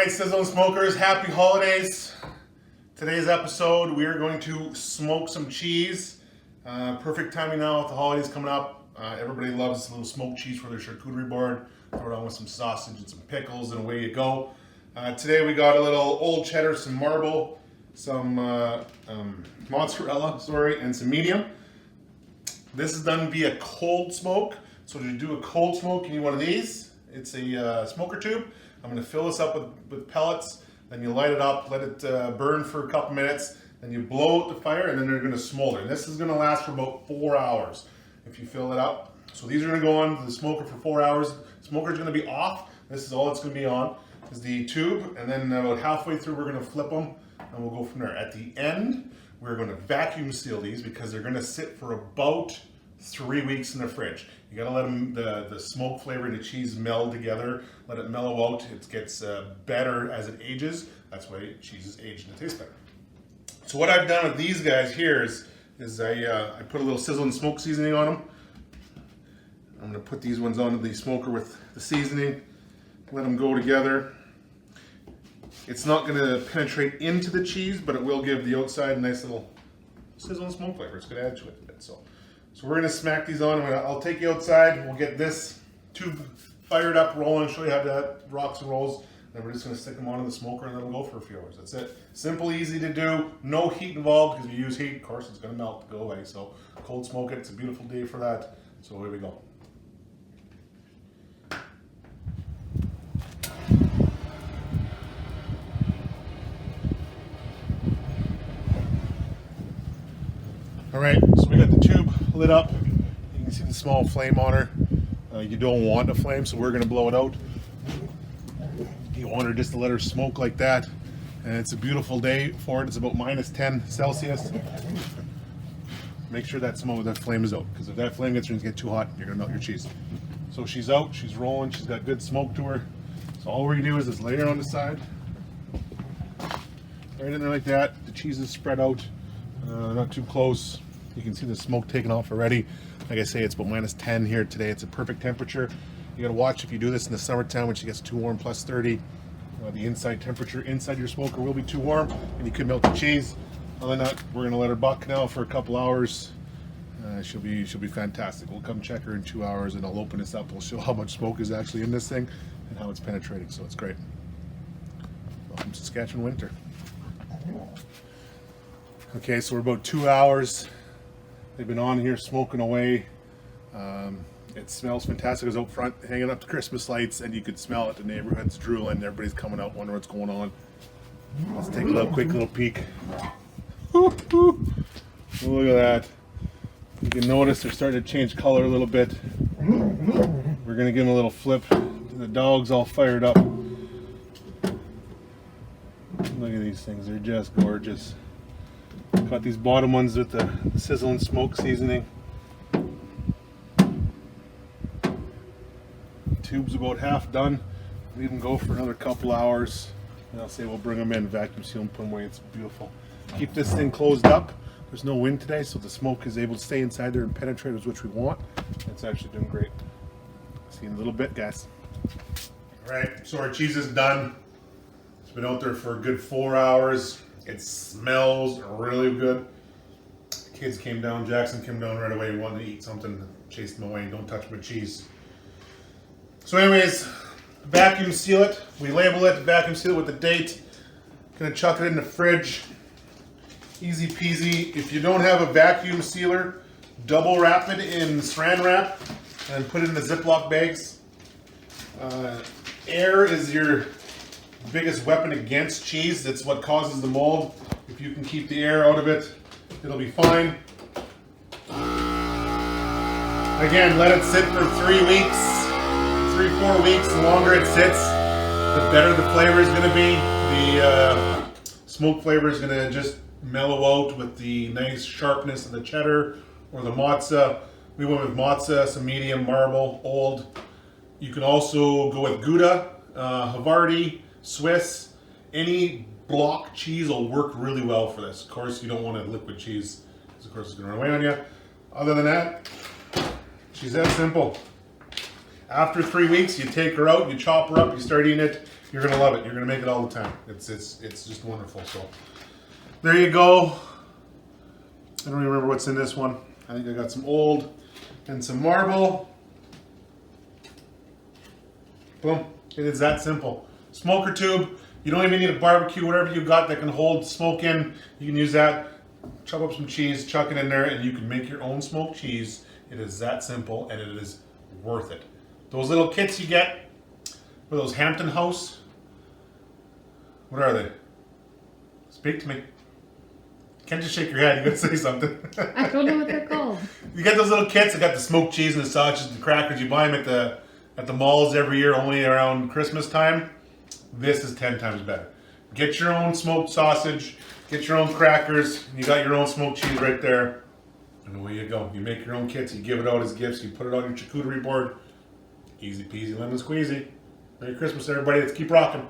Alright, Sizzle and Smokers, happy holidays. Today's episode, we are going to smoke some cheese. Perfect timing now with the holidays coming up. Everybody loves a little smoked cheese for their charcuterie board. Throw it on with some sausage and some pickles and away you go. Today we got a little old cheddar, some marble, some mozzarella, and some medium. This is done via cold smoke. So to do a cold smoke, you need one of these. It's a smoker tube. I'm going to fill this up with pellets. Then you light it up, let it burn for a couple minutes. Then you blow out the fire, and then they're going to smolder. And this is going to last for about 4 hours if you fill it up. So these are going to go on the smoker for 4 hours. The smoker is going to be off. This is all it's going to be on, is the tube. And then about halfway through, we're going to flip them, and we'll go from there. At the end, we're going to vacuum seal these because they're going to sit for about 3 weeks in the fridge. You gotta let them, the smoke flavor and the cheese meld together, let it mellow out. It gets better as it ages. That's why cheese is aged and it tastes better. So what I've done with these guys here is I put a little sizzle and smoke seasoning on them. I'm gonna put these ones onto the smoker with the seasoning, let them go together. It's not gonna penetrate into the cheese, but it will give the outside a nice little sizzle and smoke flavor. It's gonna add to it a bit. So we're gonna smack these on. I'll take you outside. We'll get this tube fired up, rolling, show you how that rocks and rolls. Then we're just gonna stick them onto the smoker and let them go for a few hours. That's it. Simple, easy to do. No heat involved because if you use heat, of course, it's gonna melt, go away. So cold smoke it. It's a beautiful day for that. So here we go. All right, so we got the tube lit up. You can see the small flame on her. You don't want a flame, so we're gonna blow it out. You want her just to let her smoke like that. And it's a beautiful day for it. It's about -10 Celsius. Make sure that flame is out, because if that flame gets too hot, you're gonna melt your cheese. So she's out, she's rolling, she's got good smoke to her. So all we're gonna do is just lay her on the side. Right in there like that. The cheese is spread out, not too close. You can see the smoke taking off already. Like I say, it's about -10 here today. It's a perfect temperature. You gotta watch if you do this in the summertime when she gets too warm, +30. The inside temperature inside your smoker will be too warm and you could melt the cheese. Other than that, we're gonna let her buck now for a couple hours. She'll be fantastic. We'll come check her in 2 hours and I'll open this up. We'll show how much smoke is actually in this thing and how it's penetrating, so it's great. Welcome to Saskatchewan winter. Okay, so we're about 2 hours. They've been on here smoking away. It smells fantastic. It was out front hanging up the Christmas lights and you could smell it. The neighborhood's drooling. Everybody's coming out wondering what's going on. Let's take a quick little peek. Look at that. You can notice they're starting to change color a little bit. We're gonna give them a little flip. The dog's all fired up. Look at these things. They're just gorgeous. Got these bottom ones with the sizzle and smoke seasoning. Tube's about half done. Leave them go for another couple hours. And I'll say we'll bring them in, vacuum seal them, put them away. It's beautiful. Keep this thing closed up. There's no wind today, so the smoke is able to stay inside there and penetrate, which we want. It's actually doing great. See you in a little bit, guys. All right, so our cheese is done. It's been out there for a good 4 hours. It smells really good. The kids came down, Jackson came down right away, wanted to eat something, chased them away, don't touch my cheese. So anyways, vacuum seal it. We label it, vacuum seal it with the date. Gonna chuck it in the fridge. Easy peasy. If you don't have a vacuum sealer, double wrap it in saran wrap and put it in the Ziploc bags. Air is your biggest weapon against cheese. That's what causes the mold. If you can keep the air out of it, it'll be fine. Again, let it sit for 3 weeks, 3-4 weeks. The longer it sits, the better the flavor is going to be. The smoke flavor is going to just mellow out with the nice sharpness of the cheddar or the mozza. We went with mozza, some medium, marble, old. You can also go with Gouda, Havarti, Swiss. Any block cheese will work really well for this. Of course, you don't want a liquid cheese because of course it's going to run away on you. Other than that, she's that simple. After 3 weeks, you take her out, you chop her up, you start eating it. You're gonna love it. You're gonna make it all the time. It's just wonderful. So there you go. I don't even remember what's in this one. I think I got some old and some marble. Boom. It is that simple. Smoker tube. You don't even need a barbecue. Whatever you got that can hold smoke in, you can use that. Chop up some cheese, chuck it in there, and you can make your own smoked cheese. It is that simple, and it is worth it. Those little kits you get for those Hampton House, what are they? Speak to me. You can't just shake your head. You gotta say something. I don't know what they're called. You get those little kits that got the smoked cheese and the sausages, the crackers. You buy them at the malls every year, only around Christmas time. This is 10 times better. Get your own smoked sausage. Get your own crackers. You got your own smoked cheese right there. And away you go. You make your own kits. You give it out as gifts. You put it on your charcuterie board. Easy peasy lemon squeezy. Merry Christmas, everybody. Let's keep rocking.